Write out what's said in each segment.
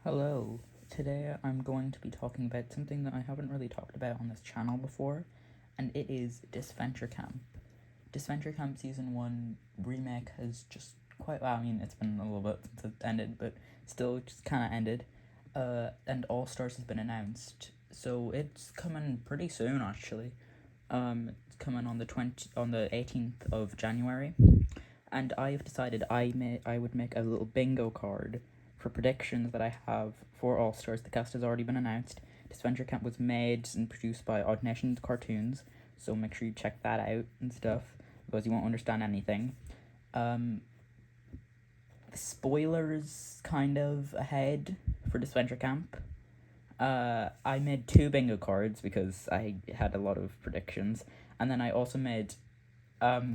Hello, today I'm going to be talking about something that I haven't really talked about on this channel before, and it is Disventure Camp. Disventure Camp Season 1 remake has just it's been a little bit since it ended, but still just kind of ended, and All Stars has been announced, so it's coming pretty soon actually. It's coming on the 18th of January, and I've decided I would make a little bingo card for predictions that I have for All Stars. The cast has already been announced. Disventure Camp was made and produced by Odd Nations Cartoons, so make sure you check that out and stuff, because you won't understand anything. Spoilers kind of ahead for Disventure Camp. I made 2 bingo cards because I had a lot of predictions, and then I also made 4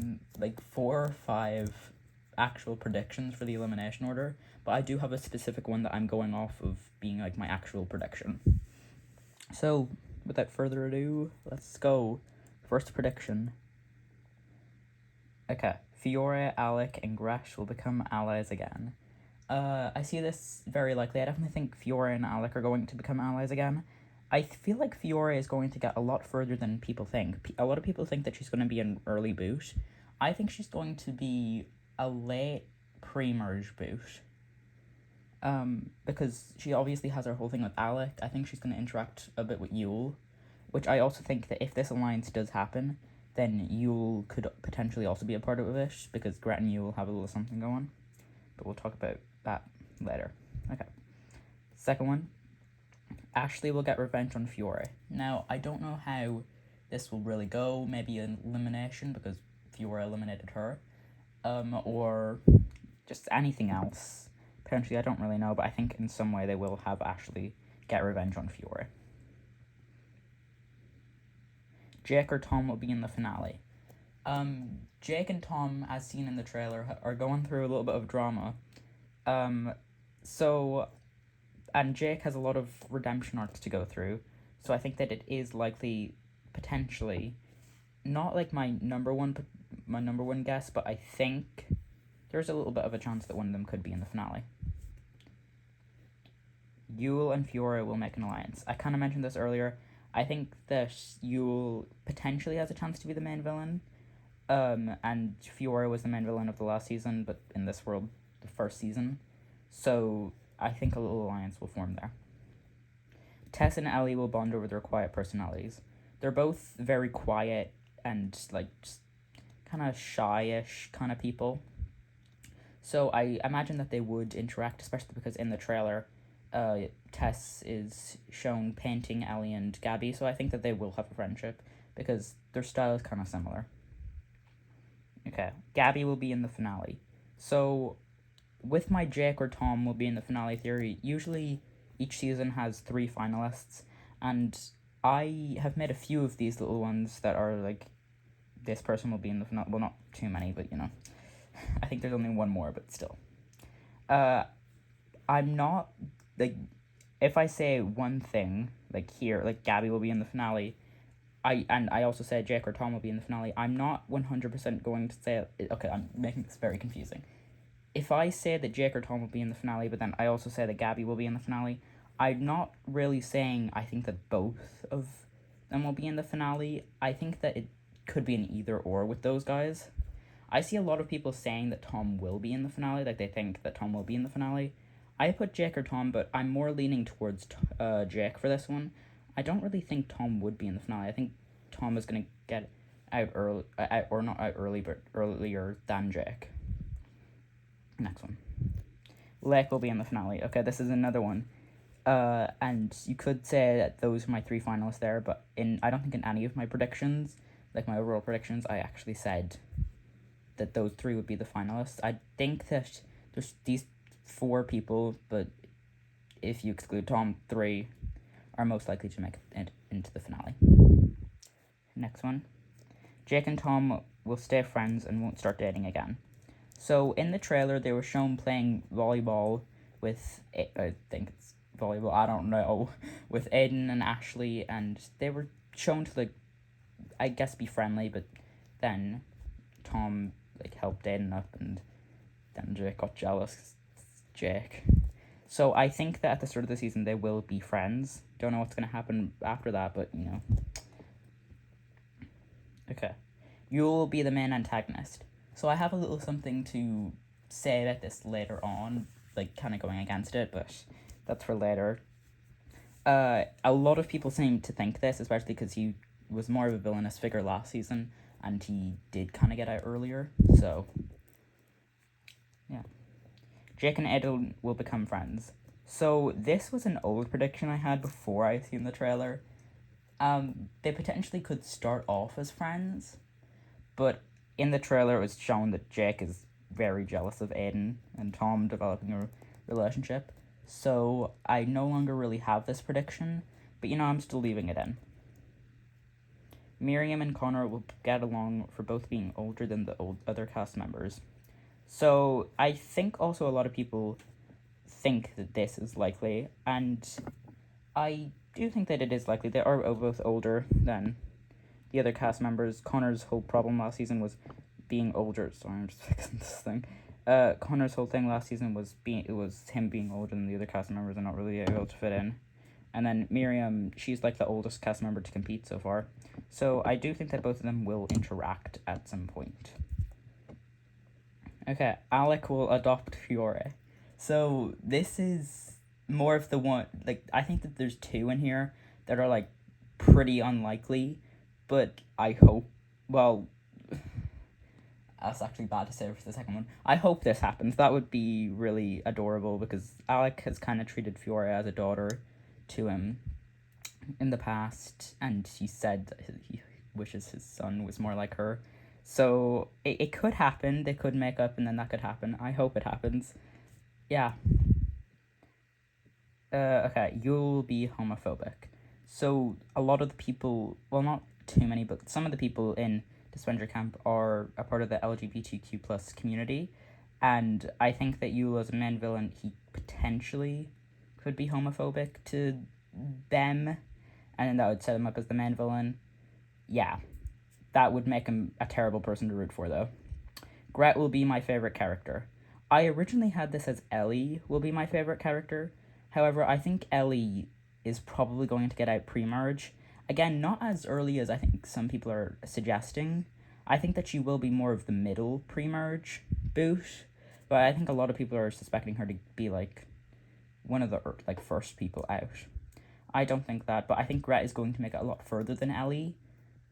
or 5 actual predictions for the elimination order, but I do have a specific one that I'm going off of being like my actual prediction. So without further ado, let's go. First prediction. Okay, Fiore, Alec, and Gresh will become allies again. I see this very likely. I definitely think Fiore and Alec are going to become allies again. I feel like Fiore is going to get a lot further than people think. A lot of people think that she's going to be an early boot. I think she's going to be a late pre-merge boot. Because she obviously has her whole thing with Alec. I think she's going to interact a bit with Yule, which I also think that if this alliance does happen, then Yule could potentially also be a part of it, because Gret and Yule have a little something going. But we'll talk about that later. Okay. Second one. Ashley will get revenge on Fiore. Now, I don't know how this will really go. Maybe an elimination, because Fiore eliminated her. Or just anything else. Apparently, I don't really know, but I think in some way they will have Ashley get revenge on Fiore. Jake or Tom will be in the finale. Jake and Tom, as seen in the trailer, are going through a little bit of drama. And Jake has a lot of redemption arcs to go through, so I think that it is likely, potentially, not like my number one guess, but I think there's a little bit of a chance that one of them could be in the finale. Yule and Fiore will make an alliance. I kind of mentioned this earlier. I think that Yule potentially has a chance to be the main villain, and Fiore was the main villain of the last season, but in this world, the first season. So I think a little alliance will form there. Tess and Ellie will bond over their quiet personalities. They're both very quiet and just kind of shy-ish kind of people. So I imagine that they would interact, especially because in the trailer, Tess is shown painting Ellie and Gabby, so I think that they will have a friendship because their style is kind of similar. Okay, Gabby will be in the finale. So with my Jake or Tom will be in the finale theory, usually each season has 3 finalists, and I have made a few of these little ones that are like, this person will be in the finale. Well, not too many, but I think there's only one more, but still. I'm not, like, if I say one thing, like here, like Gabby will be in the finale, I also said Jake or Tom will be in the finale, I'm not 100% going to say, okay, I'm making this very confusing. If I say that Jake or Tom will be in the finale, but then I also say that Gabby will be in the finale, I'm not really saying I think that both of them will be in the finale. I think that it could be an either or with those guys. I see a lot of people saying that Tom will be in the finale, like they think that Tom will be in the finale. I put Jake or Tom, but I'm more leaning towards Jake for this one. I don't really think Tom would be in the finale. I think Tom is going to get out early, or not out early, but earlier than Jake. Next one. Lake will be in the finale. Okay, this is another one. And you could say that those are my 3 finalists there, but I don't think in any of my predictions, like my overall predictions, I actually said that those 3 would be the finalists. I think that there's these 4 people, but if you exclude Tom, 3 are most likely to make it into the finale. Next one. Jake and Tom will stay friends and won't start dating again. So in the trailer, they were shown playing volleyball with, I think it's volleyball, I don't know, with Aiden and Ashley, and they were shown to, like, I guess be friendly, but then Tom, like, helped Aiden up, and then Jake got jealous. Jake. So I think that at the start of the season they will be friends. Don't know what's going to happen after that, but you know. Okay. You'll be the main antagonist. So I have a little something to say about this later on, like kind of going against it, but that's for later. A lot of people seem to think this, especially because he was more of a villainous figure last season, and he did kind of get out earlier. So, yeah. Jake and Edel will become friends. So this was an old prediction I had before I seen the trailer. They potentially could start off as friends, but in the trailer it was shown that Jake is very jealous of Aiden and Tom developing a relationship. So I no longer really have this prediction, but you know, I'm still leaving it in. Miriam and Connor will get along for both being older than the other cast members. So I think also a lot of people think that this is likely, and I do think that it is likely. They are both older than the other cast members. Connor's whole problem last season was being older. Sorry, I'm just fixing this thing. Connor's whole thing last season was him being older than the other cast members and not really able to fit in. And then Miriam, she's like the oldest cast member to compete so far. So I do think that both of them will interact at some point. Okay, Alec will adopt Fiore. So this is more of the one, like, I think that there's two in here that are, like, pretty unlikely, but I hope, well, that's actually bad to say for the second one. I hope this happens. That would be really adorable, because Alec has kind of treated Fiore as a daughter to him in the past, and he said that he wishes his son was more like her. So it could happen. They could make up, and then that could happen. I hope it happens. Yeah. Okay, you'll be homophobic. So a lot of the people, well, not too many, but some of the people in Disventure Camp are a part of the LGBTQ plus community, and I think that Yule as a main villain, he potentially could be homophobic to them, and then that would set him up as the main villain. Yeah, that would make him a terrible person to root for, though. Gret will be my favorite character. I originally had this as Ellie will be my favorite character. However, I think Ellie is probably going to get out pre-merge. Again, not as early as I think some people are suggesting. I think that she will be more of the middle pre-merge boot, but I think a lot of people are suspecting her to be like one of the like first people out. I don't think that, but I think Gret is going to make it a lot further than Ellie.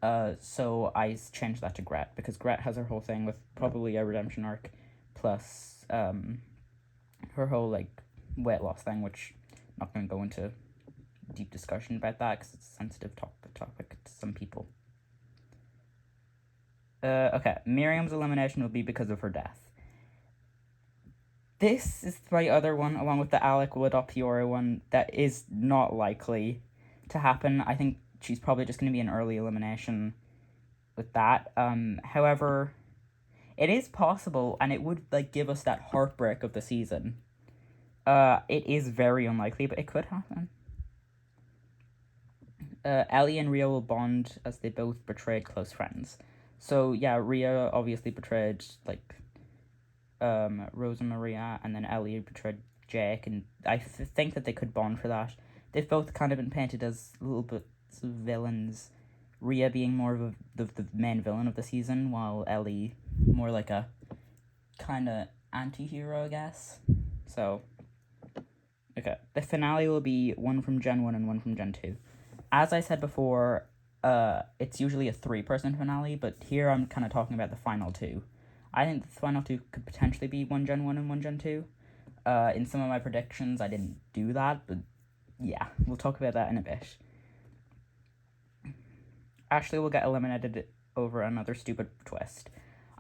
So I changed that to Gret, because Gret has her whole thing with probably a redemption arc, plus her whole like weight loss thing, which I'm not going to go into deep discussion about that because it's a sensitive topic to some people. Okay, Miriam's elimination will be because of her death. This is my other one, along with the Alec will adopt Fiora one, that is not likely to happen. I think she's probably just going to be an early elimination with that. However, it is possible, and it would like give us that heartbreak of the season. It is very unlikely, but it could happen. Ellie and Ria will bond as they both betrayed close friends. So yeah, Ria obviously betrayed like Rose and Maria, and then Ellie betrayed Jake, and I think that they could bond for that. They've both kind of been painted as little bits of villains. Ria being more of the main villain of the season, while Ellie more like a kind of anti-hero, I guess. So, okay. The finale will be one from Gen 1 and one from Gen 2. As I said before, it's usually a 3-person finale, but here I'm kind of talking about the final two. I think the final two could potentially be one Gen 1 and one Gen 2. In some of my predictions, I didn't do that, but yeah, we'll talk about that in a bit. Ashley will get eliminated over another stupid twist.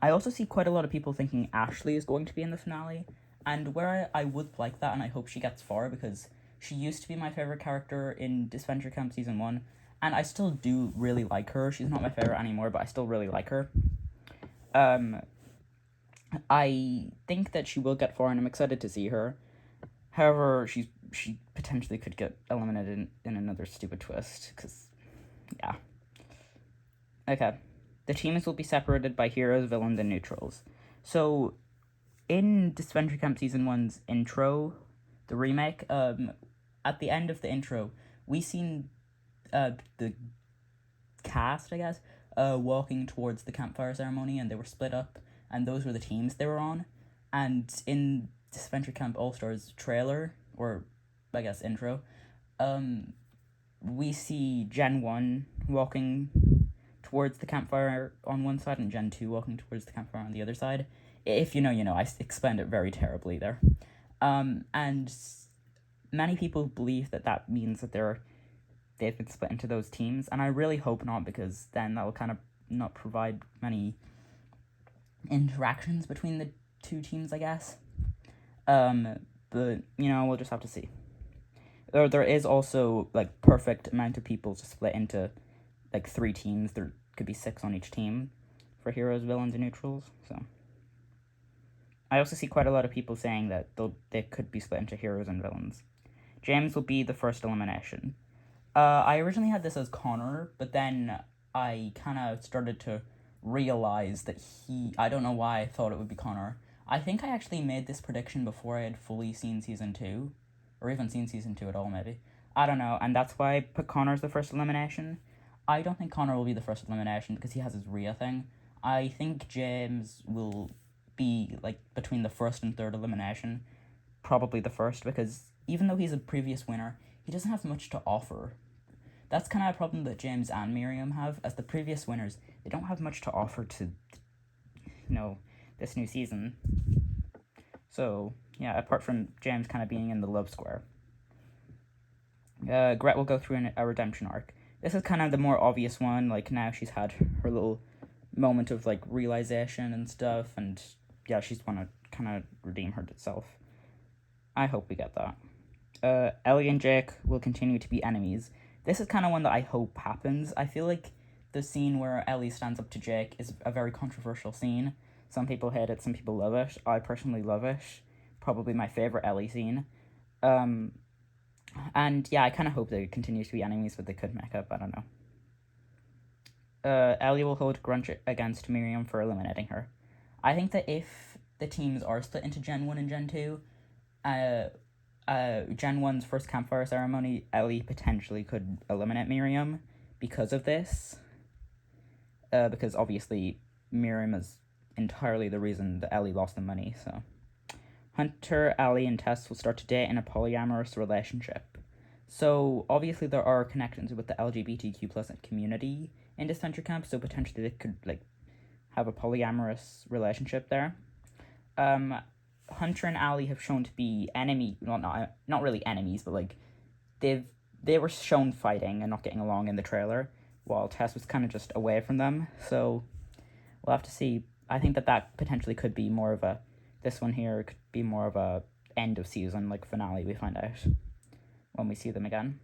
I also see quite a lot of people thinking Ashley is going to be in the finale, and where I would like that, and I hope she gets far, because she used to be my favorite character in Disventure Camp Season 1, and I still do really like her. She's not my favorite anymore, but I still really like her. I think that she will get far, and I'm excited to see her. However, she potentially could get eliminated in another stupid twist, because, yeah. Okay. The teams will be separated by heroes, villains, and neutrals. So, in Disventure Camp Season 1's intro, the remake. At the end of the intro, we seen the cast, I guess, walking towards the campfire ceremony, and they were split up, and those were the teams they were on. And in Disventure Camp All Stars trailer, or I guess intro, we see Gen 1 walking towards the campfire on one side and Gen 2 walking towards the campfire on the other side. If you know, you know. I explained it very terribly there. And many people believe that means that they've been split into those teams, and I really hope not, because then that will kind of not provide many interactions between the two teams, I guess. But, you know, we'll just have to see. There is also, like, perfect amount of people to split into, like, 3 teams. There could be 6 on each team for heroes, villains, and neutrals, so. I also see quite a lot of people saying that they could be split into heroes and villains. James will be the first elimination. I originally had this as Connor, but then I kind of started to realize that I don't know why I thought it would be Connor. I think I actually made this prediction before I had fully seen Season 2, or even seen Season 2 at all, maybe. I don't know, and that's why I put Connor as the first elimination. I don't think Connor will be the first elimination, because he has his Rhea thing. I think James will be, like, between the first and third elimination. Probably the first, because even though he's a previous winner, he doesn't have much to offer. That's kind of a problem that James and Miriam have. As the previous winners, they don't have much to offer to, you know, this new season. So, yeah, apart from James kind of being in the love square. Gret will go through a redemption arc. This is kind of the more obvious one. Like, now she's had her little moment of, like, realization and stuff, and, yeah, she's want to kind of redeem herself. I hope we get that. Ellie and Jake will continue to be enemies. This is kind of one that I hope happens. I feel like the scene where Ellie stands up to Jake is a very controversial scene. Some people hate it, some people love it. I personally love it. Probably my favorite Ellie scene. And yeah, I kind of hope they continue to be enemies, but they could make up. I don't know. Ellie will hold a grudge against Miriam for eliminating her. I think that if the teams are split into Gen 1 and Gen 2, Gen 1's first campfire ceremony, Ellie potentially could eliminate Miriam because of this. Because obviously Miriam is entirely the reason that Ellie lost the money, so. Hunter, Ellie, and Tess will start to date in a polyamorous relationship. So, obviously there are connections with the LGBTQ plus community in Disventure Camp, so potentially they could, like, have a polyamorous relationship there. Hunter and Ellie have shown to be not really enemies, but, like, they were shown fighting and not getting along in the trailer, while Tess was kind of just away from them, so we'll have to see. I think that potentially could be more of this one here could be more of a end of season, like, finale, we find out when we see them again.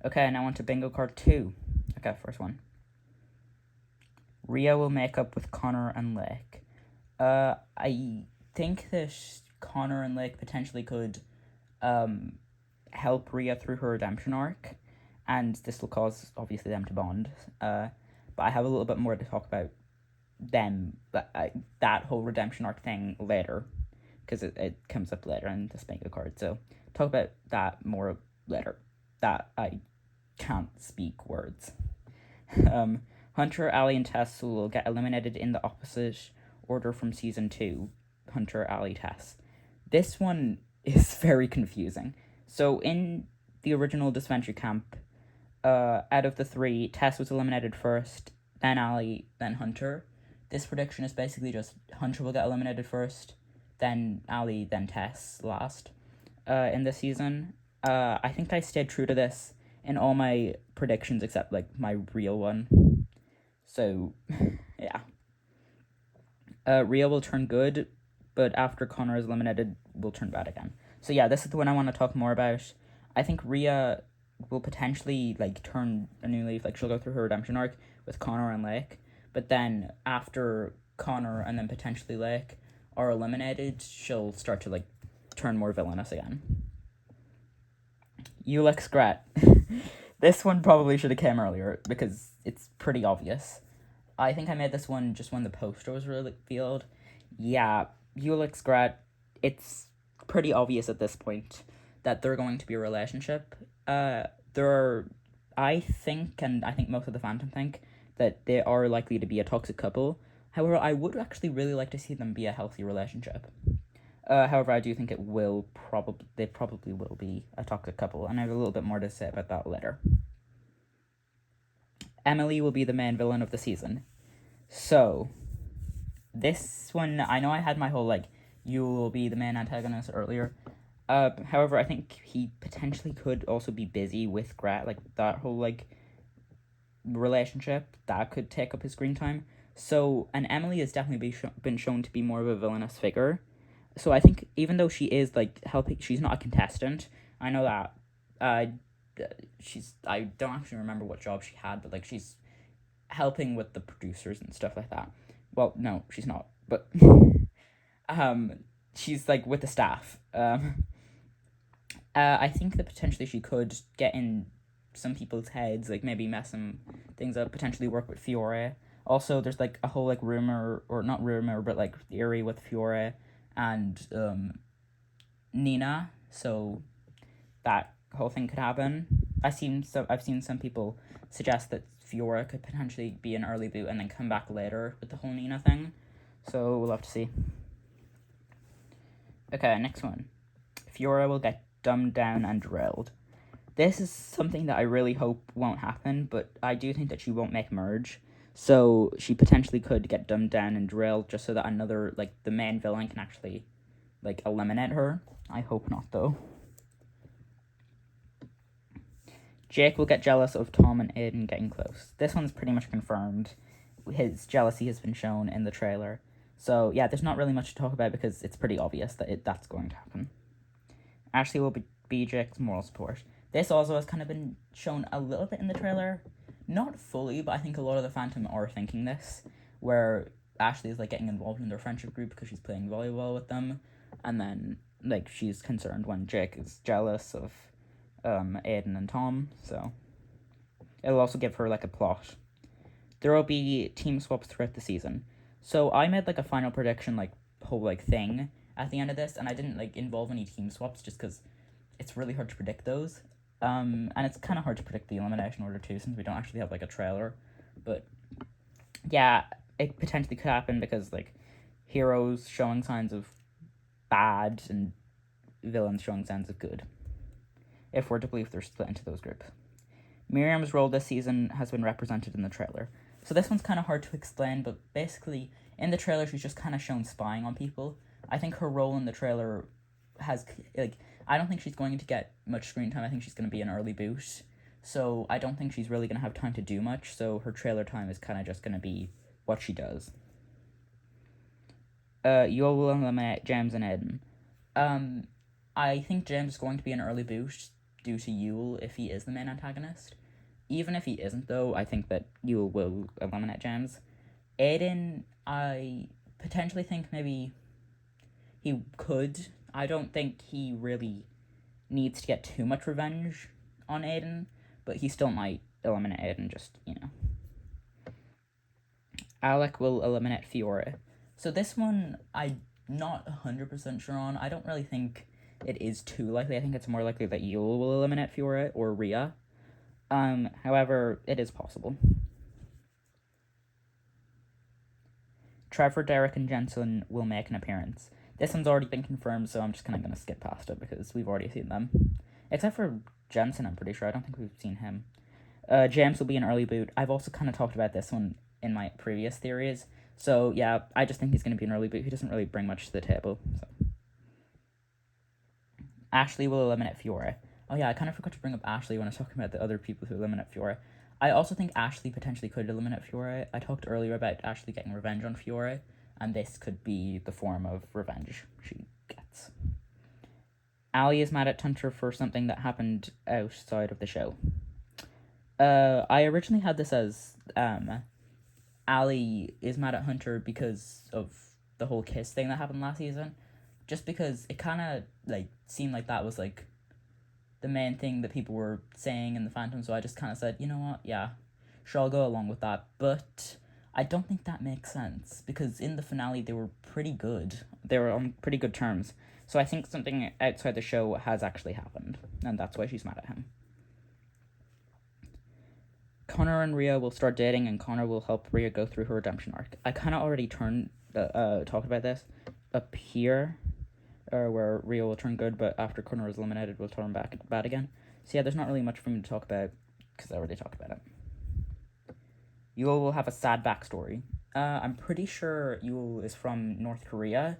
Okay, now on to bingo card 2. Okay, first one. Rhea will make up with Connor and Lake. I think that Connor and Lake potentially could help Rhea through her redemption arc, and this will cause, obviously, them to bond. But I have a little bit more to talk about them, that whole redemption arc thing later, because it comes up later in the bingo card, so talk about that more later. That I can't speak words. Hunter, Ellie, and Tess will get eliminated in the opposite order from Season 2. Hunter, Ellie, Tess. This one is very confusing. So in the original Disventure Camp, out of the 3, Tess was eliminated first, then Ellie, then Hunter. This prediction is basically just Hunter will get eliminated first, then Ellie, then Tess last in this season. I think I stayed true to this in all my predictions except, like, my real one. So, yeah. Rhea will turn good, but after Connor is eliminated, will turn bad again. So yeah, this is the one I want to talk more about. I think Rhea will potentially, like, turn a new leaf. Like, she'll go through her redemption arc with Connor and Lake, but then after Connor and then potentially Lake are eliminated, she'll start to, like, turn more villainous again. Ulix Gret. This one probably should have came earlier, because it's pretty obvious. I think I made this one just when the poster was revealed. Yeah, Ulix Gret, it's pretty obvious at this point that they're going to be a relationship. There are, I think, and I think most of the fandom think, that they are likely to be a toxic couple. However, I would actually really like to see them be a healthy relationship. However, I do think they probably will be a toxic couple, and I have a little bit more to say about that later. Emily will be the main villain of the season. So, this one, I know I had my whole, you will be the main antagonist earlier. However, I think he potentially could also be busy with that whole, relationship. That could take up his screen time. So, and Emily has definitely been shown to be more of a villainous figure. So I think even though she is, helping, she's not a contestant. I know that, I don't actually remember what job she had, but, she's helping with the producers and stuff like that. Well, no, she's not, but, she's, with the staff. I think that potentially she could get in some people's heads, maybe mess some things up, potentially work with Fiore. Also, there's, a whole, rumor, or not rumor, but, theory with Fiore and, Nina, so that whole thing could happen. I've seen some people suggest that Fiora could potentially be an early boot and then come back later with the whole Nina thing, so we'll have to see. Okay, next one. Fiora will get dumbed down and drilled. This is something that I really hope won't happen, but I do think that she won't make merge, so she potentially could get dumbed down and drilled just so that another, the main villain can actually, eliminate her. I hope not, though. Jake will get jealous of Tom and Aiden getting close. This one's pretty much confirmed. His jealousy has been shown in the trailer. So, yeah, there's not really much to talk about because it's pretty obvious that that's going to happen. Ashley will be Jake's moral support. This also has kind of been shown a little bit in the trailer. Not fully, but I think a lot of the Phantom are thinking this, where Ashley is, getting involved in their friendship group because she's playing volleyball with them, and then, she's concerned when Jake is jealous of, Aiden and Tom, so it'll also give her, a plot. There will be team swaps throughout the season. So I made, a final prediction, whole, thing at the end of this, and I didn't, involve any team swaps just because it's really hard to predict those. And it's kind of hard to predict the elimination order too, since we don't actually have, a trailer. But, yeah, it potentially could happen because, heroes showing signs of bad and villains showing signs of good, if we're to believe they're split into those groups. Miriam's role this season has been represented in the trailer. So this one's kind of hard to explain, but basically, in the trailer, she's just kind of shown spying on people. I think her role in the trailer has, I don't think she's going to get much screen time. I think she's going to be an early boot. So I don't think she's really going to have time to do much, so her trailer time is kind of just going to be what she does. You will eliminate James and Aiden. I think James is going to be an early boot due to Yule if he is the main antagonist. Even if he isn't, though, I think that Yule will eliminate James. Aiden, I potentially think maybe he could. I don't think he really needs to get too much revenge on Aiden, but he still might eliminate Aiden, just, Alec will eliminate Fiore. So this one, I'm not 100% sure on. I don't really think it is too likely. I think it's more likely that Yule will eliminate Fiore or Rhea. However, it is possible. Trevor, Derek, and Jensen will make an appearance. This one's already been confirmed, so I'm just kind of going to skip past it because we've already seen them. Except for Jensen, I'm pretty sure. I don't think we've seen him. James will be an early boot. I've also kind of talked about this one in my previous theories. So, yeah, I just think he's going to be an early boot. He doesn't really bring much to the table. So. Ashley will eliminate Fiore. Oh, yeah, I kind of forgot to bring up Ashley when I was talking about the other people who eliminate Fiore. I also think Ashley potentially could eliminate Fiore. I talked earlier about Ashley getting revenge on Fiore, and this could be the form of revenge she gets. Ali is mad at Hunter for something that happened outside of the show. I originally had this as Ali is mad at Hunter because of the whole kiss thing that happened last season, just because it kind of seemed like that was the main thing that people were saying in the Phantom, so I just kind of said, you know what, yeah, sure, I'll go along with that, but I don't think that makes sense, because in the finale, they were pretty good. They were on pretty good terms. So I think something outside the show has actually happened, and that's why she's mad at him. Connor and Rhea will start dating, and Connor will help Rhea go through her redemption arc. I kind of already talked about this up here, where Rhea will turn good, but after Connor is eliminated, will turn back bad again. So yeah, there's not really much for me to talk about because I already talked about it. Yul will have a sad backstory. I'm pretty sure Yul is from North Korea,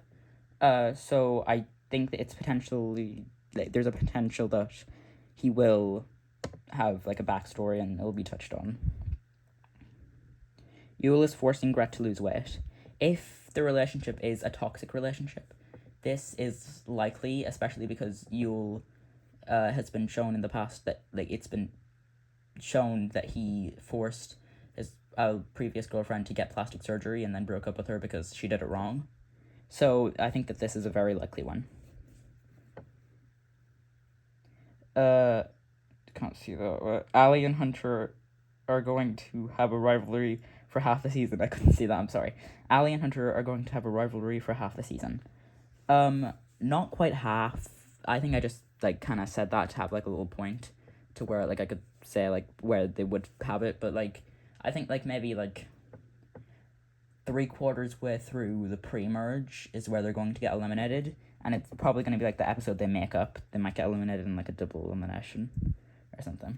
so I think that it's potentially there's a potential that he will have like a backstory and it'll be touched on. Yul is forcing Gret to lose weight. If the relationship is a toxic relationship, this is likely, especially because Yul has been shown in the past that it's been shown that he forced his previous girlfriend to get plastic surgery and then broke up with her because she did it wrong. So I think that this is a very likely one. Can't see that. Ali and Hunter are going to have a rivalry for half the season. I couldn't see that, I'm sorry. Ali and Hunter are going to have a rivalry for half the season. Not quite half. I think I just kind of said that to have a little point to where I could say where they would have it, but I think maybe 3/4 way through the pre-merge is where they're going to get eliminated, and it's probably going to be the episode they make up. They might get eliminated in a double elimination or something.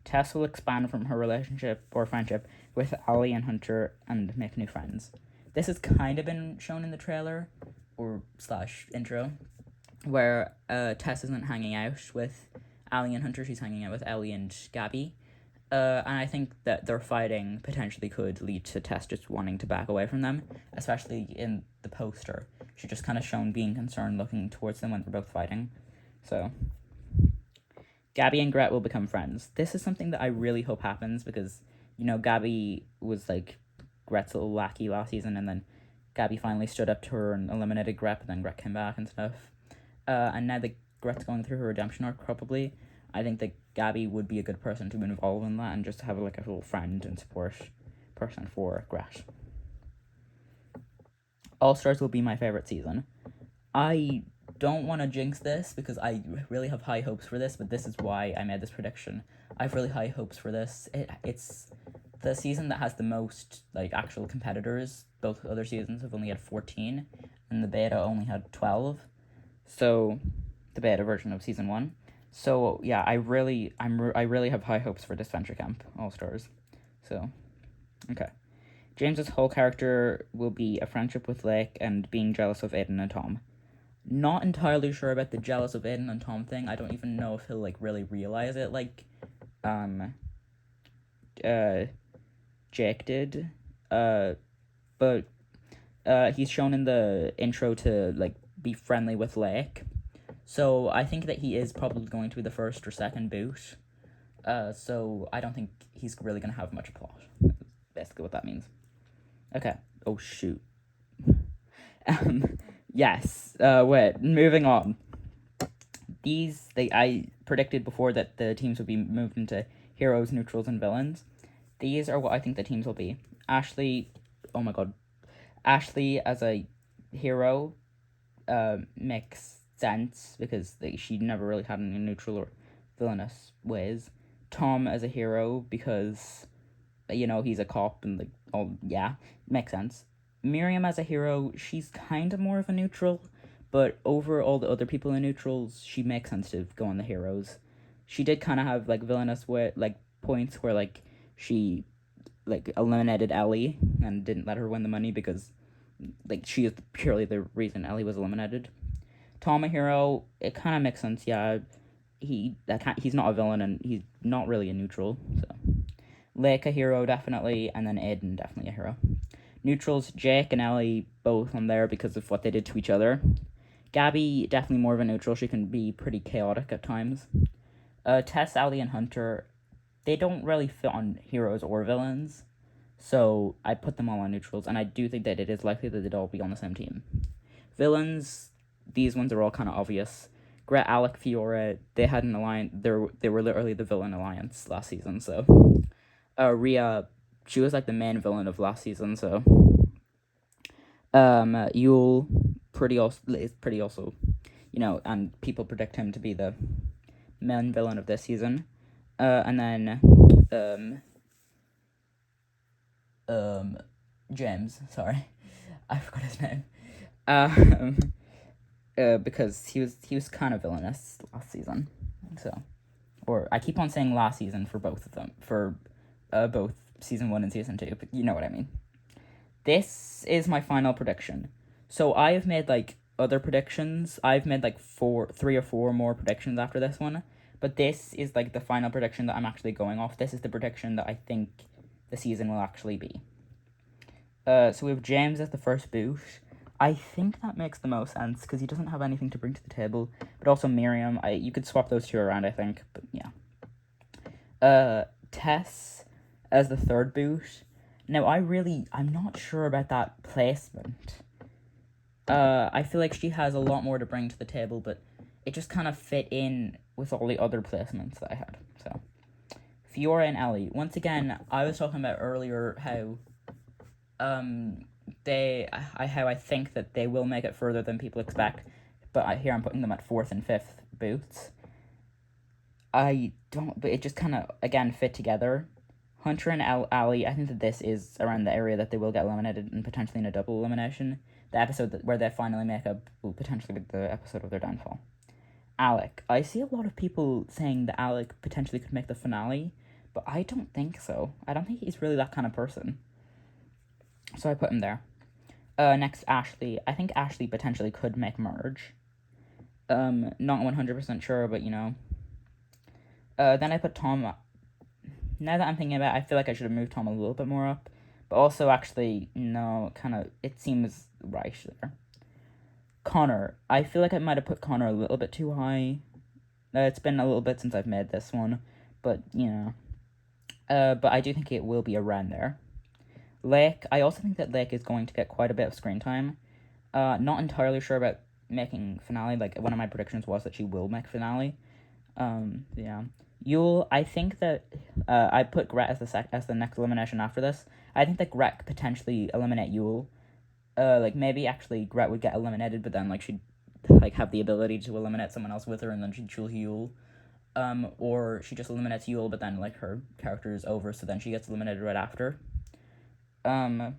Tess will expand from her relationship or friendship with Ali and Hunter and make new friends. This has kind of been shown in the trailer or / intro, where Tess isn't hanging out with Ali and Hunter. She's hanging out with Ellie and Gabby. And I think that their fighting potentially could lead to Tess just wanting to back away from them, especially in the poster. She's just kind of shown being concerned looking towards them when they're both fighting. So, Gabby and Gret will become friends. This is something that I really hope happens because, Gabby was Gret's little lackey last season, and then Gabby finally stood up to her and eliminated Gret, but then Gret came back and stuff. And now that Gret's going through her redemption arc, probably, I think that Gabby would be a good person to involve in that and just have a little friend and support person for Gret. All Stars will be my favorite season. I don't want to jinx this because I really have high hopes for this, but this is why I made this prediction. I have really high hopes for this. It's the season that has the most actual competitors. Both other seasons have only had 14, and the beta only had 12. So, the beta version of season 1. So yeah, I really have high hopes for Disventure Camp All Stars. So, okay. James's whole character will be a friendship with Lake and being jealous of Aiden and Tom. Not entirely sure about the jealous of Aiden and Tom thing. I don't even know if he'll really realize it Jake did. But he's shown in the intro to be friendly with Lake. So I think that he is probably going to be the first or second boot. So I don't think he's really going to have much plot. Basically what that means. Okay. Oh, shoot. Yes. Wait. Moving on. I predicted before that the teams would be moved into heroes, neutrals, and villains. These are what I think the teams will be. Ashley. Oh my god. Ashley as a hero makes sense because she never really had any neutral or villainous ways. Tom as a hero because he's a cop and makes sense. Miriam as a hero, she's kind of more of a neutral, but over all the other people in neutrals, she makes sense to go on the heroes. She did kind of have villainous points where she eliminated Ellie and didn't let her win the money because she is purely the reason Ellie was eliminated. Tom a hero, it kind of makes sense. Yeah, he's not a villain and he's not really a neutral. So, Lake a hero definitely, and then Aiden definitely a hero. Neutrals, Jake and Ellie both on there because of what they did to each other. Gabby definitely more of a neutral. She can be pretty chaotic at times. Tess, Ali, and Hunter, they don't really fit on heroes or villains, so I put them all on neutrals, and I do think that it is likely that they'd all be on the same team. Villains, these ones are all kind of obvious. Gret, Alec, Fiora, they had an alliance. They were literally the villain alliance last season. So, Rhea, she was the main villain of last season. So, Yul, is pretty also, and people predict him to be the main villain of this season. And then James, sorry, I forgot his name. Because he was kind of villainous last season, so, or I keep on saying last season for both of them, for both season 1 and season 2, but you know what I mean. This is my final prediction. So I have made other predictions. I've made 3 or 4 more predictions after this one, but this is the final prediction that I'm actually going off. This is the prediction that I think the season will actually be. So we have James as the first boot. I think that makes the most sense because he doesn't have anything to bring to the table. But also Miriam. You could swap those two around, I think. But yeah. Tess as the third boot. Now I'm not sure about that placement. I feel like she has a lot more to bring to the table, but it just kind of fit in with all the other placements that I had. So Fiora and Ellie. Once again, I was talking about earlier how how I think that they will make it further than people expect, but here I'm putting them at 4th and 5th boots. I don't, but it just kind of again fit together. Hunter and Ali, I think that this is around the area that they will get eliminated and potentially in a double elimination. The episode where they finally make up will potentially be the episode of their downfall. Alec, I see a lot of people saying that Alec potentially could make the finale, but I don't think so. I don't think he's really that kind of person. So I put him there. Next, Ashley. I think Ashley potentially could make merge. Not 100% sure, but Then I put Tom. Now that I'm thinking about it, I feel like I should have moved Tom a little bit more up. But also, actually, no, it seems right there. Connor. I feel like I might have put Connor a little bit too high. It's been a little bit since I've made this one. But, but I do think it will be around there. Lake, I also think that Lake is going to get quite a bit of screen time. Not entirely sure about making finale. One of my predictions was that she will make finale. Yeah. Yule, I think that I put Gret as the next elimination after this. I think that Gret could potentially eliminate Yule. Maybe actually Gret would get eliminated, but then she'd have the ability to eliminate someone else with her, and then she'd choose Yule. Or she just eliminates Yule, but then her character is over, so then she gets eliminated right after. Aiden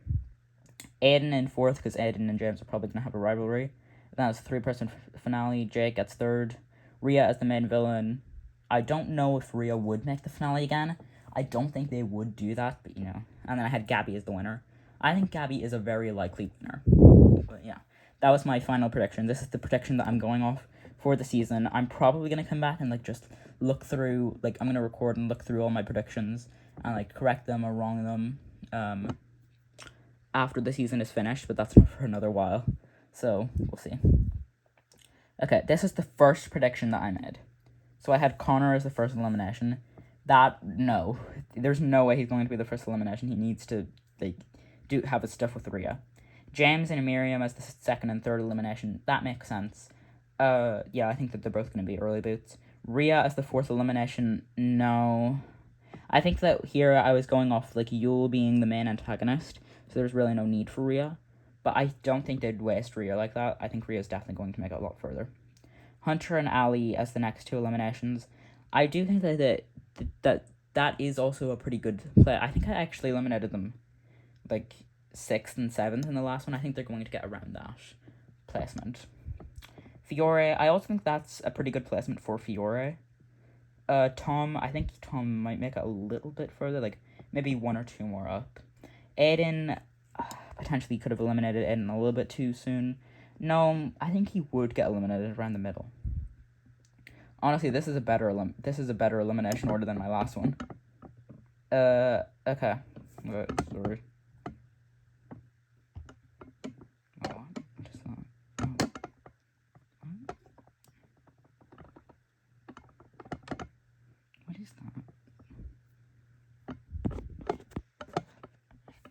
in 4th, because Aiden and James are probably going to have a rivalry. Then it's a 3-person finale. Jake gets 3rd. Rhea as the main villain. I don't know if Rhea would make the finale again. I don't think they would do that, but And then I had Gabby as the winner. I think Gabby is a very likely winner. But yeah, that was my final prediction. This is the prediction that I'm going off for the season. I'm probably going to come back and just look through, I'm going to record and look through all my predictions and correct them or wrong them after the season is finished, but that's for another while. So, we'll see. Okay, this is the first prediction that I made. So I had Connor as the first elimination. No. There's no way he's going to be the first elimination. He needs to, have his stuff with Rhea. James and Miriam as the second and third elimination. That makes sense. Yeah, I think that they're both going to be early boots. Rhea as the 4th elimination. No. I think that here I was going off, Yule being the main antagonist, so there's really no need for Rhea. But I don't think they'd waste Rhea like that. I think Rhea's definitely going to make it a lot further. Hunter and Ali as the next 2 eliminations. I do think that is also a pretty good play. I think I actually eliminated them 6th and 7th in the last one. I think they're going to get around that placement. Fiore, I also think that's a pretty good placement for Fiore. Tom, I think Tom might make it a little bit further, maybe 1 or 2 more up. Aiden, potentially could have eliminated Aiden a little bit too soon. No, I think he would get eliminated around the middle. Honestly, this is a better elimination order than my last one. Okay. Sorry. Oh, what is that? What is that?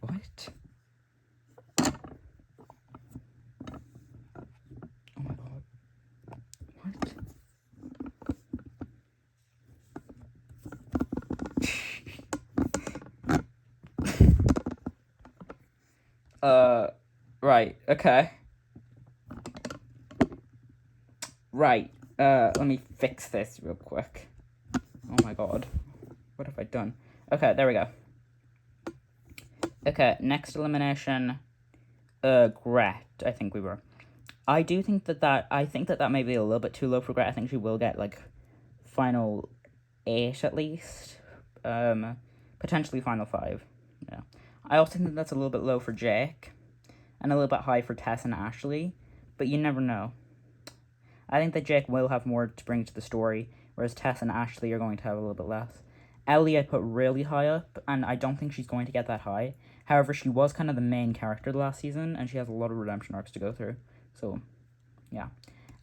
What? Oh my god. What? Right, okay. Right. Let me fix this real quick. Oh my god. What have I done? Okay, there we go. Okay, next elimination. Gret, I think we were. I do think I think that may be a little bit too low for Gret. I think she will get, like, final 8 at least. Potentially final 5. Yeah. I also think that's a little bit low for Jake. And a little bit high for Tess and Ashley. But you never know. I think that Jake will have more to bring to the story, whereas Tess and Ashley are going to have a little bit less. Ellie I put really high up, and I don't think she's going to get that high. However, she was kind of the main character the last season, and she has a lot of redemption arcs to go through. So, yeah.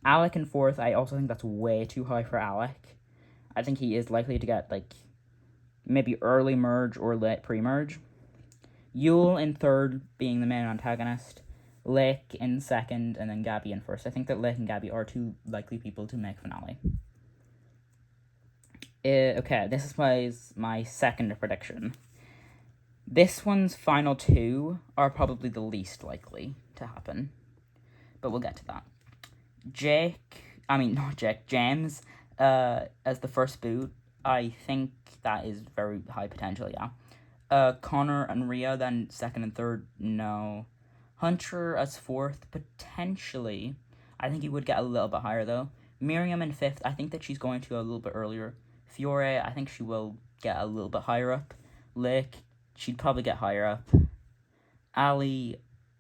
Alec in 4th, I also think that's way too high for Alec. I think he is likely to get, like, maybe early merge or late pre-merge. Yule in 3rd, being the main antagonist. Lake in 2nd, and then Gabby in 1st. I think that Lake and Gabby are two likely people to make finale. Okay, this is my second prediction. This one's final 2 are probably the least likely to happen. But we'll get to that. James, as the first boot, I think that is very high potential, yeah. Connor and Rhea, then 2nd and 3rd, no. Hunter as 4th, potentially. I think he would get a little bit higher, though. Miriam in 5th, I think that she's going to go a little bit earlier. Fiore, I think she will get a little bit higher up. Lick, she'd probably get higher up. Ali,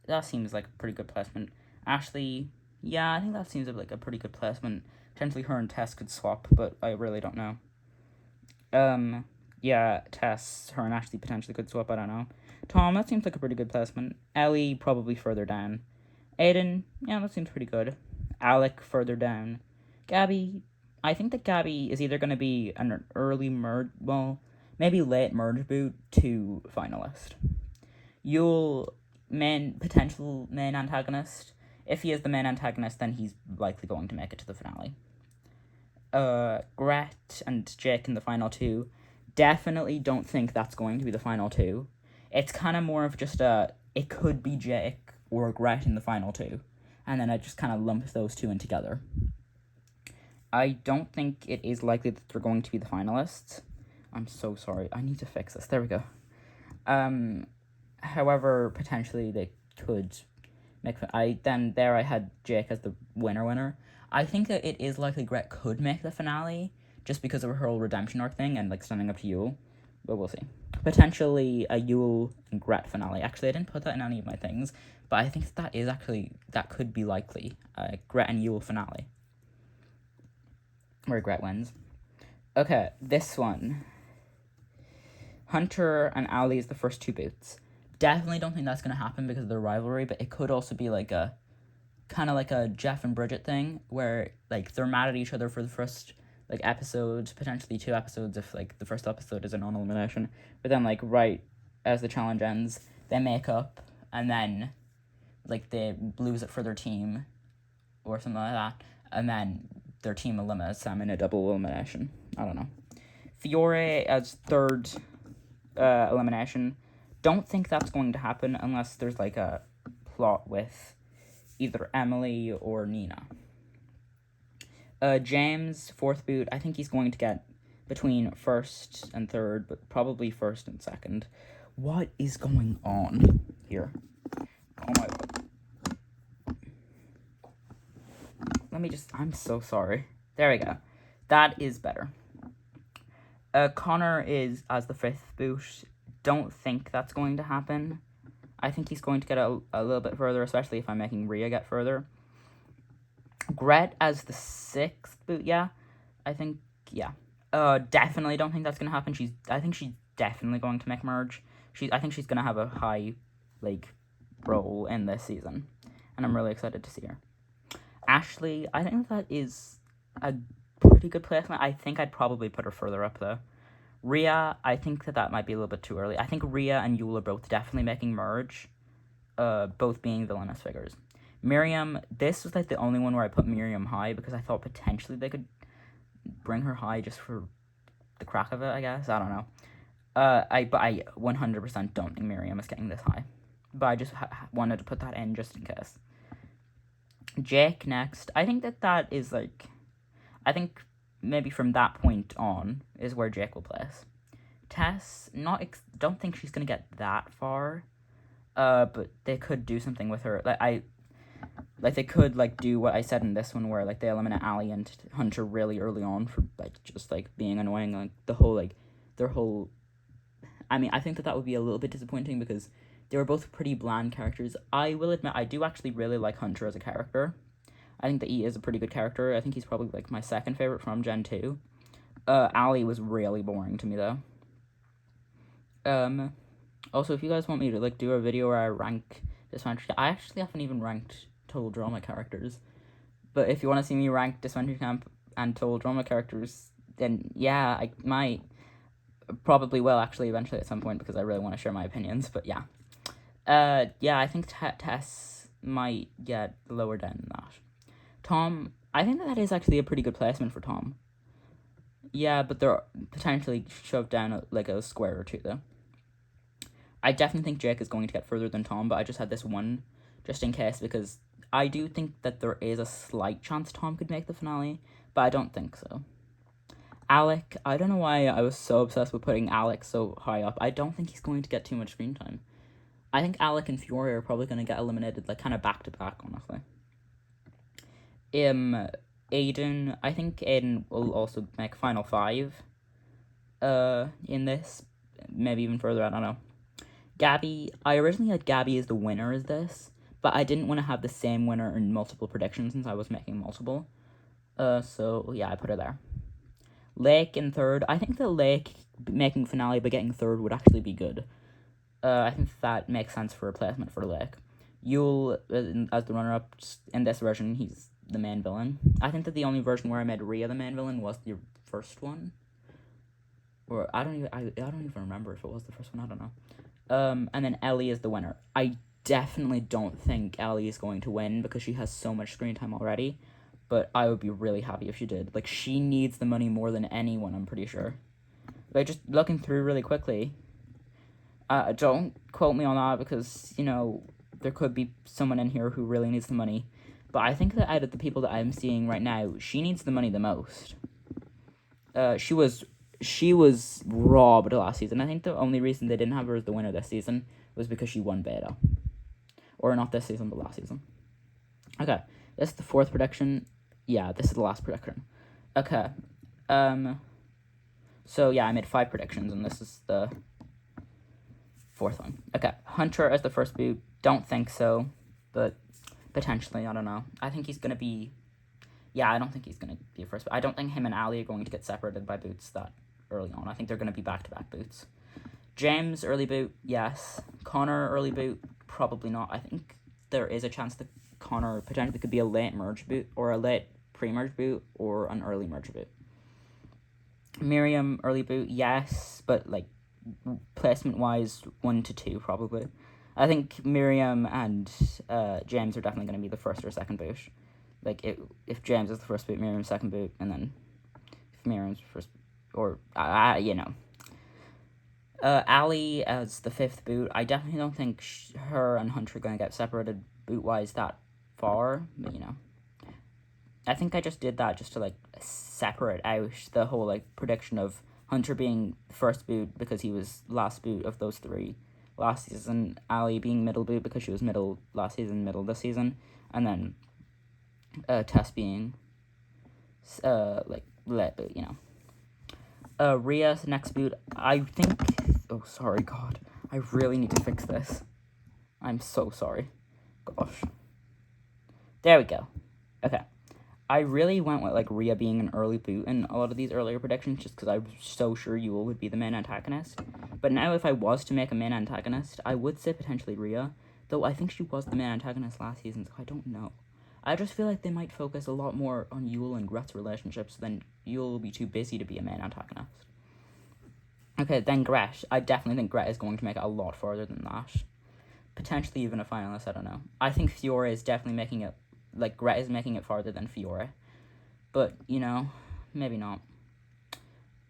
that seems like a pretty good placement. Ashley, yeah, I think that seems like a pretty good placement. Potentially her and Tess could swap, but I really don't know. Yeah, Tess, her and Ashley potentially could swap, I don't know. Tom, that seems like a pretty good placement. Ellie, probably further down. Aiden, yeah, that seems pretty good. Alec, further down. Gabby, I think that Gabby is either going to be an early merge, well, maybe late merge boot to finalist. Yule, potential main antagonist. If he is the main antagonist, then he's likely going to make it to the finale. Gret and Jake in the final 2. Definitely don't think that's going to be the final 2. It's kind of more of just it could be Jake or Gret in the final 2. And then I just kind of lump those two in together. I don't think it is likely that they're going to be the finalists. I'm so sorry. I need to fix this. There we go. However, potentially they could make... I had Jake as the winner. I think that it is likely Gret could make the finale, just because of her whole redemption arc thing and, like, standing up to Yule. But we'll see. Potentially a Yule and Gret finale. Actually, I didn't put that in any of my things, but I think that could be likely. Gret and Yule finale. Where Gret wins. Okay, this one. Hunter and Ali is the first 2 boots. Definitely don't think that's going to happen because of their rivalry, but it could also be like a kind of like a Jeff and Bridget thing where, like, they're mad at each other for the first, like, episode, potentially 2 episodes if, like, the first episode is a non-elimination, but then, like, right as the challenge ends, they make up, and then, like, they lose it for their team, or something like that, and then their team eliminates them in a double elimination. I don't know. Fiore as 3rd elimination. Don't think that's going to happen unless there's, like, a plot with either Emily or Nina. James, 4th boot, I think he's going to get between 1st and 3rd, but probably 1st and 2nd. What is going on here? Oh my god. I'm so sorry. There we go. That is better. Connor is as the 5th boot. Don't think that's going to happen. I think he's going to get a little bit further, especially if I'm making Rhea get further. Gret as the 6th boot, yeah. I think, yeah. Definitely don't think that's going to happen. I think she's definitely going to make merge. I think she's going to have a high, like, role in this season. And I'm really excited to see her. Ashley, I think that is a pretty good placement. I think I'd probably put her further up, though. Rhea, I think that might be a little bit too early. I think Rhea and Yule are both definitely making merge, both being villainous figures. Miriam, this was, like, the only one where I put Miriam high because I thought potentially they could bring her high just for the crack of it, I guess. I don't know. But I 100% don't think Miriam is getting this high. But I just wanted to put that in just in case. Jake next. I think that is like, I think maybe from that point on is where Jake will place. Tess, don't think she's gonna get that far. But they could do something with her. They could like do what I said in this one, where like they eliminate Allie and Hunter really early on for like just like being annoying, like the whole like their whole. I mean, I think that would be a little bit disappointing because they were both pretty bland characters. I will admit, I do actually really like Hunter as a character. I think that he is a pretty good character. I think he's probably like my second favorite from Gen 2. Allie was really boring to me though. Also, if you guys want me to like do a video where I rank Disventure, I actually haven't even ranked Total Drama characters. But if you want to see me rank Disventure Camp and Total Drama characters, then yeah, I might, probably will actually eventually at some point because I really want to share my opinions. But yeah, yeah, I think Tess might get lower down than that. Tom, I think that is actually a pretty good placement for Tom. Yeah, but they're potentially shoved down like a square or two though. I definitely think Jake is going to get further than Tom, but I just had this one just in case because I do think that there is a slight chance Tom could make the finale, but I don't think so. Alec, I don't know why I was so obsessed with putting Alec so high up. I don't think he's going to get too much screen time. I think Alec and Fiore are probably going to get eliminated like kind of back to back, honestly. Aiden, I think Aiden will also make final 5 in this, maybe even further, I don't know. Gabby, I originally had Gabby as the winner as this, but I didn't want to have the same winner in multiple predictions since I was making multiple. So yeah, I put her there. Lake in 3rd. I think that Lake making finale but getting 3rd would actually be good. I think that makes sense for a placement for Lake. Yule, as the runner-up, in this version, he's the main villain. I think that the only version where I made Rhea the main villain was the first one. Or I don't even remember if it was the first one, I don't know. And then Ellie is the winner. I definitely don't think Ellie is going to win because she has so much screen time already, but I would be really happy if she did. Like, she needs the money more than anyone, I'm pretty sure. Like, just looking through really quickly, don't quote me on that because, you know, there could be someone in here who really needs the money, but I think that out of the people that I'm seeing right now, she needs the money the most. She was robbed last season. I think the only reason they didn't have her as the winner this season was because she won beta. Or not this season, but last season. Okay, this is the 4th prediction. Yeah, this is the last prediction. Okay. So yeah, I made 5 predictions, and this is the 4th one. Okay, Hunter as the first boot. Don't think so, but potentially, I don't know. I think he's gonna be. Yeah, I don't think he's gonna be a first. I don't think him and Ali are going to get separated by boots that early on. I think they're going to be back-to-back boots. James, early boot, yes. Connor, early boot, probably not. I think there is a chance that Connor potentially could be a late merge boot, or a late pre-merge boot, or an early merge boot. Miriam, early boot, yes, but like placement-wise, 1 to 2 probably. I think Miriam and James are definitely going to be the first or second boot. Like, if James is the first boot, Miriam's second boot, and then if Miriam's first, or, you know. Ali as the 5th boot, I definitely don't think her and Hunter are going to get separated boot-wise that far, but, you know. I think I just did that just to, like, separate out the whole, like, prediction of Hunter being first boot because he was last boot of those 3 last season, Ali being middle boot because she was middle last season, middle this season, and then Tess being like let boot, you know. Rhea's next boot, I think. Oh, sorry, God, I really need to fix this. I'm so sorry. Gosh. There we go. Okay. I really went with like Rhea being an early boot in a lot of these earlier predictions just because I was so sure Yule would be the main antagonist. But now if I was to make a main antagonist, I would say potentially Rhea, though I think she was the main antagonist last season, so I don't know. I just feel like they might focus a lot more on Yule and Gret's relationships, then Yule will be too busy to be a main antagonist. Okay, then Gret. I definitely think Gret is going to make it a lot farther than that. Potentially even a finalist, I don't know. I think Fiore is definitely making it, like, Gret is making it farther than Fiore. But, you know, maybe not.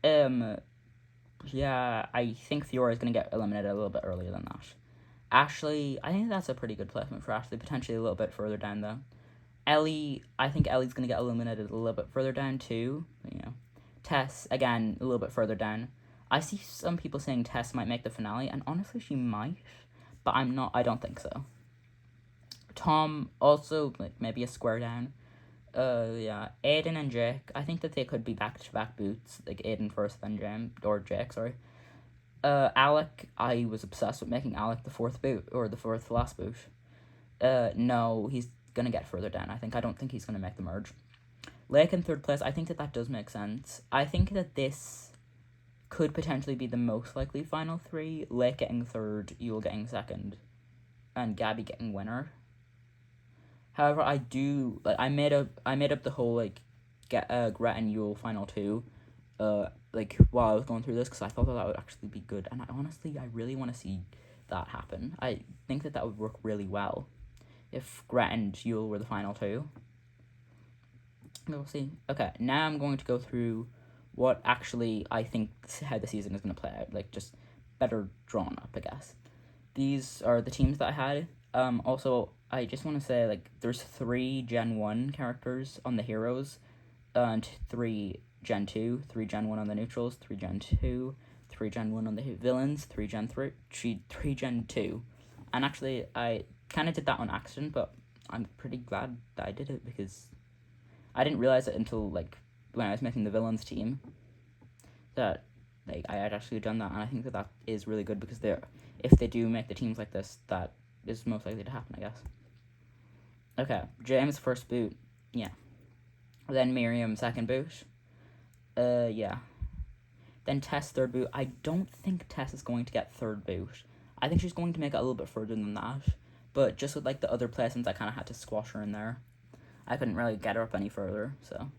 Yeah, I think Fiore is going to get eliminated a little bit earlier than that. Ashley, I think that's a pretty good placement for Ashley, potentially a little bit further down, though. Ellie, I think Ellie's going to get eliminated a little bit further down too. Tess, again, a little bit further down. I see some people saying Tess might make the finale, and honestly, she might, but I don't think so. Tom, also, maybe a square down. Aiden and Jake, I think that they could be back-to-back boots, Aiden first, then Jake, sorry. Alec, I was obsessed with making Alec the fourth boot, or the fourth last boot. No, he's gonna get further down. I don't think he's gonna make the merge. Lake in third place, I think that does make sense. I think that this could potentially be the most likely final three. Lake getting third, Yule getting second, and Gabby getting winner. However, I made up the whole Gret and Yule final two, while I was going through this, because I thought that would actually be good, and I really want to see that happen. I think that would work really well if Gret and Yule were the final two. We'll see. Okay, now I'm going to go through what actually I think how the season is going to play out, just better drawn up, I guess. These are the teams that I had. Also, I just want to say, there's 3 Gen 1 characters on the heroes, and 3 Gen 2, 3 Gen 1 on the neutrals, 3 Gen 2, 3 Gen 1 on the villains, 3 Gen 2. And actually, I kind of did that on accident, but I'm pretty glad that I did it, because I didn't realize it until, when I was making the villains team, that, I had actually done that, and I think that is really good, because if they do make the teams like this, that is most likely to happen, I guess. Okay, James first boot, yeah. Then Miriam second boot, yeah. Then Tess third boot. I don't think Tess is going to get third boot. I think she's going to make it a little bit further than that, but just with, the other placements, I kind of had to squash her in there. I couldn't really get her up any further, so.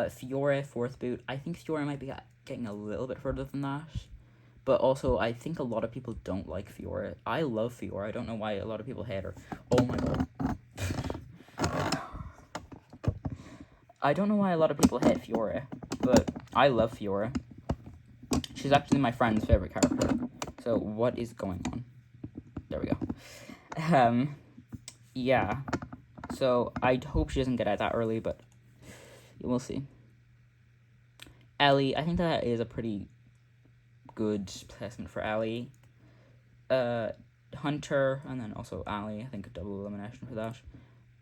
Fiore fourth boot. I think Fiore might be getting a little bit further than that, but also I think a lot of people don't like Fiore. I love Fiore. I don't know why a lot of people hate her. Oh my god. I don't know why a lot of people hate Fiore, but I love Fiore. She's actually my friend's favorite character. So what is going on? There we go. Yeah. So I hope she doesn't get out that early, but we'll see. Ellie, I think that is a pretty good placement for Ellie. Hunter, and then also Allie. I think a double elimination for that.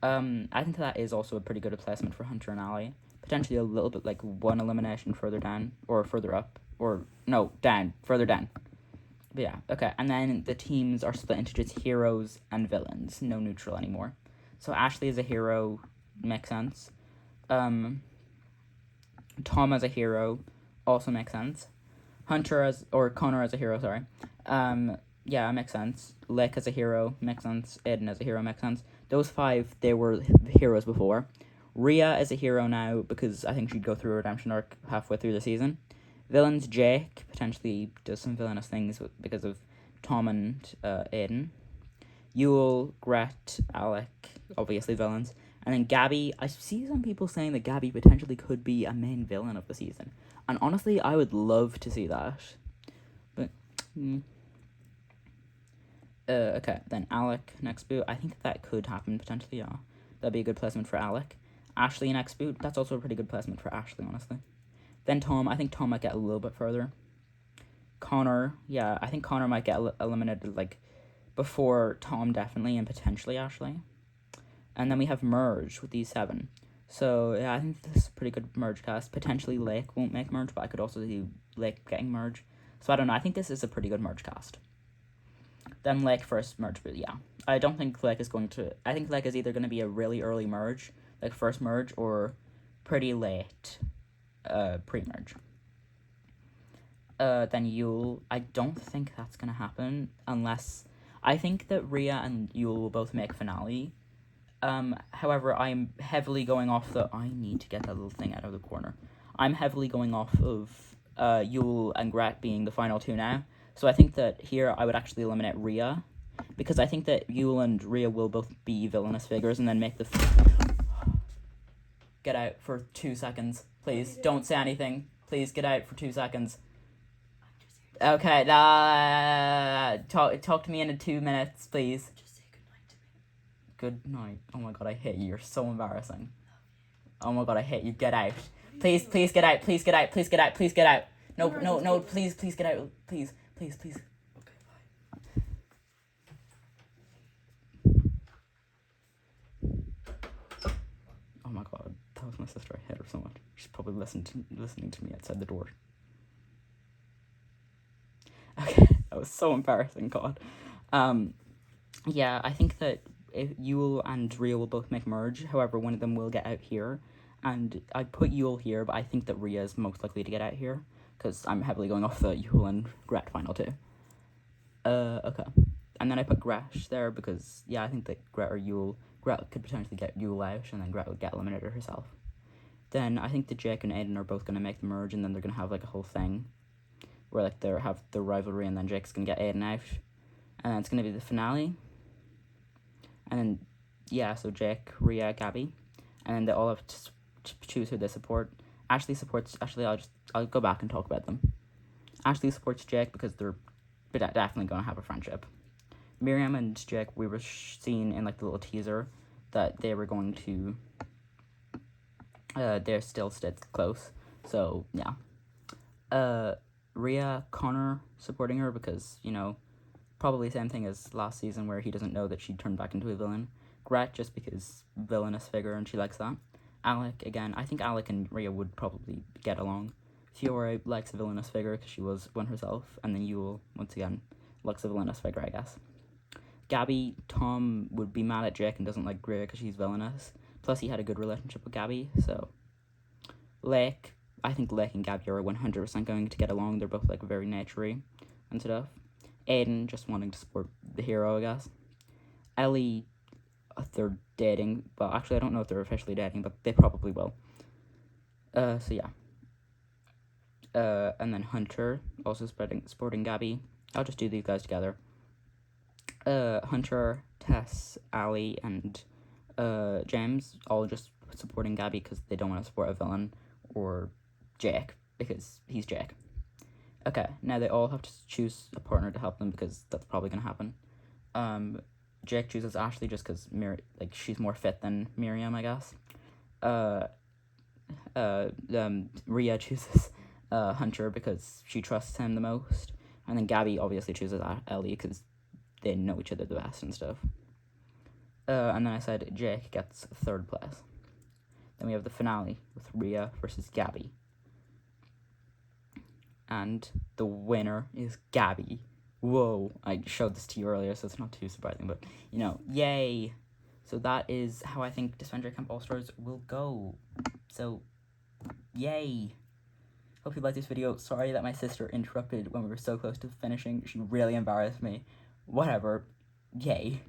I think that is also a pretty good placement for Hunter and Allie. Potentially a little bit one elimination further down, or further up, or no, down, further down. But yeah, okay. And then the teams are split into just heroes and villains, no neutral anymore. So Ashley as a hero makes sense. Tom as a hero also makes sense. Connor as a hero, sorry. Yeah, makes sense. Lick as a hero makes sense. Aiden as a hero makes sense. Those 5, they were heroes before. Rhea is a hero now, because I think she'd go through a redemption arc halfway through the season. Villains, Jake potentially does some villainous things because of Tom and Aiden. Yule, Gret, Alec, obviously villains. And then Gabby, I see some people saying that Gabby potentially could be a main villain of the season. And honestly, I would love to see that. But, okay, then Alec next boot. I think that could happen potentially, yeah. That'd be a good placement for Alec. Ashley next boot. That's also a pretty good placement for Ashley, honestly. Then Tom. I think Tom might get a little bit further. Connor. Yeah, I think Connor might get eliminated, before Tom, definitely, and potentially Ashley. And then we have Merge with these 7. So, yeah, I think this is a pretty good merge cast. Potentially Lake won't make merge, but I could also see Lake getting merge. So, I don't know. I think this is a pretty good merge cast. Then Lake first merge, but yeah. I don't think Lake is going to... I think Lake is either going to be a really early merge, first merge, or pretty late pre-merge. Then Yule, I don't think that's going to happen unless... I think that Rhea and Yule will both make finale. However, I'm heavily going off I need to get that little thing out of the corner. I'm heavily going off of Yule and Gret being the final 2 now. So I think that here I would actually eliminate Rhea, because I think that Yule and Rhea will both be villainous figures and then make the... Get out for 2 seconds. Please, don't say anything. Please, get out for 2 seconds. Okay, talk to me in 2 minutes, please. Just say goodnight to me. Good night. Oh my god, I hate you. You're so embarrassing. Oh my god, I hate you. Get out. Please, please get out. Please get out. Please get out. Please get out. No, no, no. Please, please get out. Please, please, please. Oh my god, that was my sister. I hate her so much. She's probably listening to me outside the door. Okay, that was so embarrassing. God. Yeah, I think that if Yule and Rhea will both make merge. However, one of them will get out here, and I put Yule here, but I think that Rhea is most likely to get out here because I'm heavily going off the Yule and Gret final two. Okay. And then I put Gresh there because, yeah, I think that Gret could potentially get Yule out, and then Gret would get eliminated herself. Then I think that Jake and Aiden are both going to make the merge, and then they're going to have, like, a whole thing where, like, they have the rivalry, and then Jake's going to get Aiden out. And then it's going to be the finale. And then, yeah, so Jake, Rhea, Gabby. And then they all have to choose who they support. Ashley, I'll go back and talk about them. Ashley supports Jake because they're definitely going to have a friendship. Miriam and Jake, we were seeing in, like, the little teaser that they were going to, they're still close. So, yeah. Rhea, Connor supporting her because, you know, probably same thing as last season where he doesn't know that she turned back into a villain. Gret, just because villainous figure and she likes that. Alec, again, I think Alec and Rhea would probably get along. Fiora likes a villainous figure because she was one herself. And then Yule, once again, likes a villainous figure, I guess. Gabby, Tom would be mad at Jake and doesn't like Rhea because she's villainous. Plus, he had a good relationship with Gabby, so... Lake, I think Lake and Gabby are 100% going to get along. They're both, like, very naturey and stuff. Aiden, just wanting to support the hero, I guess. Ellie, they're dating, but actually I don't know if they're officially dating, but they probably will. So yeah. And then Hunter, also supporting Gabby. I'll just do these guys together. Hunter, Tess, Ali, and James, all just supporting Gabby because they don't want to support a villain, or Jake, because he's Jake. Okay, now they all have to choose a partner to help them because that's probably going to happen. Jake chooses Ashley just because she's more fit than Miriam, I guess. Rhea chooses Hunter because she trusts him the most. And then Gabby obviously chooses Ellie because they know each other the best and stuff. And then I said Jake gets third place. Then we have the finale with Rhea versus Gabby. And the winner is Gabby. Whoa, I showed this to you earlier, so it's not too surprising, but, you know, yay. So that is how I think Disventure Camp All-Stars will go. So, yay. Hope you liked this video. Sorry that my sister interrupted when we were so close to finishing. She really embarrassed me. Whatever. Yay.